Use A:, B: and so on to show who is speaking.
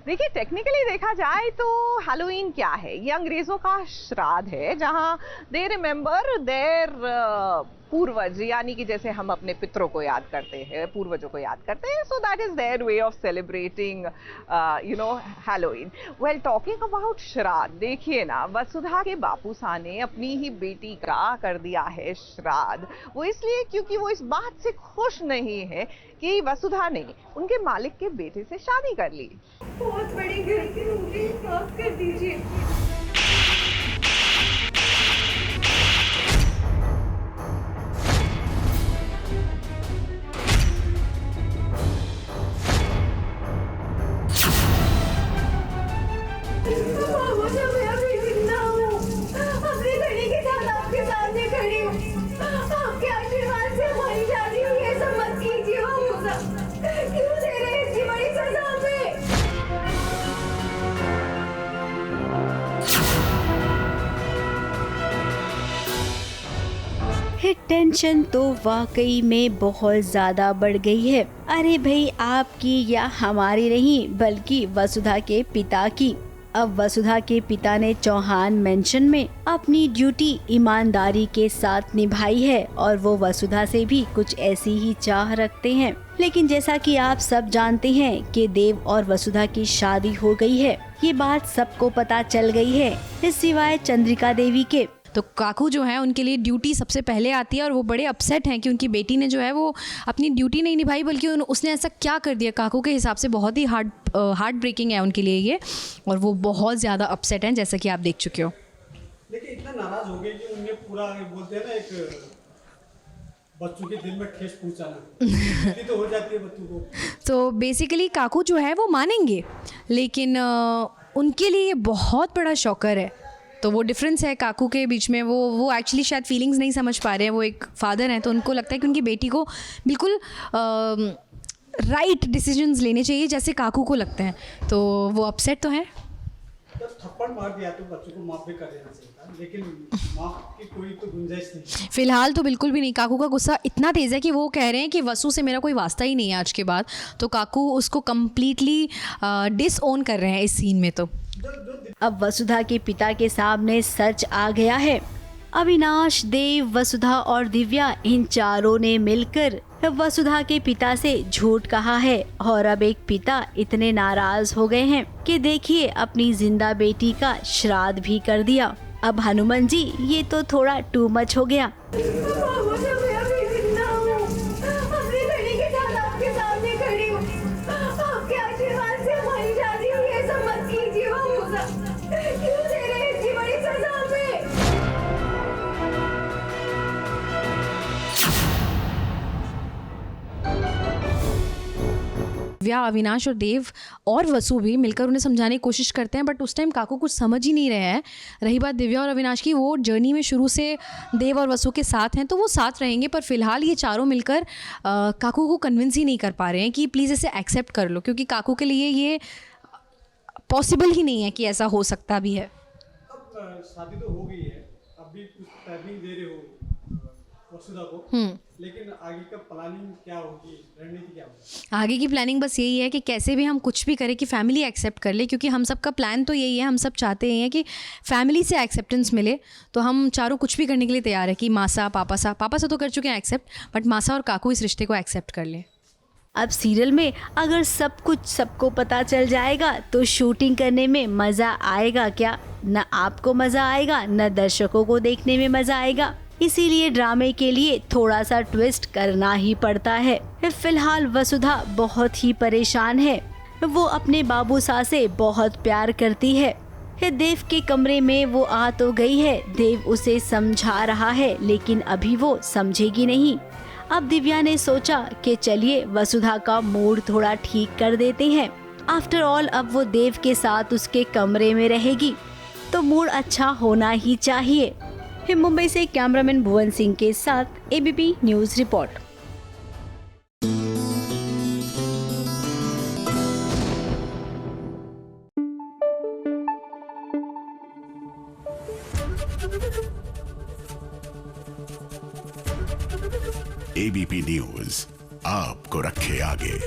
A: देखिए, टेक्निकली देखा जाए तो हैलोवीन क्या है? ये अंग्रेजों का श्राद्ध है, जहां दे रिमेंबर देयर पूर्वज, यानी कि जैसे हम अपने पितरों को याद करते हैं, पूर्वजों को याद करते हैं, so that is their way of celebrating Halloween. Well, talking about श्राद्ध, देखिए ना, वसुधा के बापू सा ने अपनी ही बेटी का कर दिया है श्राद्ध। वो इसलिए क्योंकि वो इस बात से खुश नहीं है कि वसुधा ने उनके मालिक के बेटे से शादी कर ली।
B: बहुत बड़ी गलती हो गई, माफ कर दीजिए।
C: टेंशन तो वाकई में बहुत ज्यादा बढ़ गई है। अरे भाई, आपकी या हमारी नहीं, बल्कि वसुधा के पिता की। अब वसुधा के पिता ने चौहान मेंशन में अपनी ड्यूटी ईमानदारी के साथ निभाई है और वो वसुधा से भी कुछ ऐसी ही चाह रखते हैं। लेकिन जैसा कि आप सब जानते हैं कि देव और वसुधा की शादी हो गई है, ये बात सबको पता चल गई है, इस सिवाय चंद्रिका देवी के।
D: तो काकू जो है उनके लिए ड्यूटी सबसे पहले आती है और वो बड़े अपसेट हैं कि उनकी बेटी ने जो है वो अपनी ड्यूटी नहीं निभाई, बल्कि उसने ऐसा क्या कर दिया। काकू के हिसाब से बहुत ही हार्ट ब्रेकिंग है उनके लिए ये, और वो बहुत ज़्यादा अपसेट हैं, जैसा कि आप देख चुके हो।
E: लेकिन इतना नाराज हो गए कि उन्हें पूरा बोलते हैं ना, एक बच्चों के दिल में ठेस पहुंचाना तो हो जाती है बच्चों को।
D: तो बेसिकली काकू जो है वो मानेंगे, लेकिन उनके लिए ये बहुत बड़ा शॉकर है। तो वो डिफरेंस है काकू के बीच में, वो एक्चुअली शायद फीलिंग्स नहीं समझ पा रहे हैं। वो एक फादर हैं, तो उनको लगता है कि उनकी बेटी को बिल्कुल राइट डिसीजंस लेने चाहिए, जैसे काकू को लगते हैं। तो वो अपसेट तो हैं।
E: तो थप्पड़ मार दिया तो बच्चों को माफ भी कर देना चाहिए था, लेकिन माफ की कोई तो गुंजाइश नहीं।
D: फिलहाल तो बिल्कुल भी नहीं। काकू का गुस्सा इतना तेज़ है कि वो कह रहे हैं कि वसु से मेरा कोई वास्ता ही नहीं है आज के बाद। तो काकू उसको कम्प्लीटली डिसओन कर रहे हैं इस सीन में। तो
C: अब वसुधा के पिता के सामने सच आ गया है। अविनाश, देव, वसुधा और दिव्या, इन चारों ने मिलकर वसुधा के पिता से झूठ कहा है और अब एक पिता इतने नाराज हो गए हैं कि देखिए, अपनी जिंदा बेटी का श्राद्ध भी कर दिया। अब हनुमान जी, ये तो थोड़ा टू मच हो गया।
D: दिव्या, अविनाश और देव और वसु भी मिलकर उन्हें समझाने की कोशिश करते हैं, बट उस टाइम काकू कुछ समझ ही नहीं रहे हैं। रही बात दिव्या और अविनाश की, वो जर्नी में शुरू से देव और वसु के साथ हैं, तो वो साथ रहेंगे। पर फिलहाल ये चारों मिलकर काकू को कन्विंस ही नहीं कर पा रहे हैं कि प्लीज़ इसे एक्सेप्ट कर लो, क्योंकि काकू के लिए ये पॉसिबल ही नहीं है कि ऐसा हो सकता भी है।
E: अब शादी तो हो गई है, अभी कुछ टाइमिंग दे रहे हो वसुधा को, लेकिन आगे का प्लानिंग क्या होगी, रणनीति क्या होगी?
D: आगे की प्लानिंग बस यही है कि कैसे भी हम कुछ भी करें कि फैमिली एक्सेप्ट कर ले, क्योंकि हम सब का प्लान तो यही है, हम सब चाहते हैं कि फैमिली से एक्सेप्टेंस मिले। तो हम चारों कुछ भी करने के लिए तैयार है कि मासा पापा सा तो कर चुके हैं एक्सेप्ट, बट मासा और काकू इस रिश्ते को एक्सेप्ट कर ले।
C: अब सीरियल में अगर सब कुछ सबको पता चल जाएगा तो शूटिंग करने में मजा आएगा क्या? न आपको मजा आएगा, न दर्शकों को देखने में मजा आएगा। इसीलिए ड्रामे के लिए थोड़ा सा ट्विस्ट करना ही पड़ता है। फिलहाल वसुधा बहुत ही परेशान है। वो अपने बाबू सा से बहुत प्यार करती है। देव के कमरे में वो आ तो गई है, देव उसे समझा रहा है, लेकिन अभी वो समझेगी नहीं। अब दिव्या ने सोचा कि चलिए वसुधा का मूड थोड़ा ठीक कर देते हैं। आफ्टर ऑल अब वो देव के साथ उसके कमरे में रहेगी, तो मूड अच्छा होना ही चाहिए। मुंबई से कैमरामैन भुवन सिंह के साथ ABP news report.
F: ABP news आपको रखे आगे।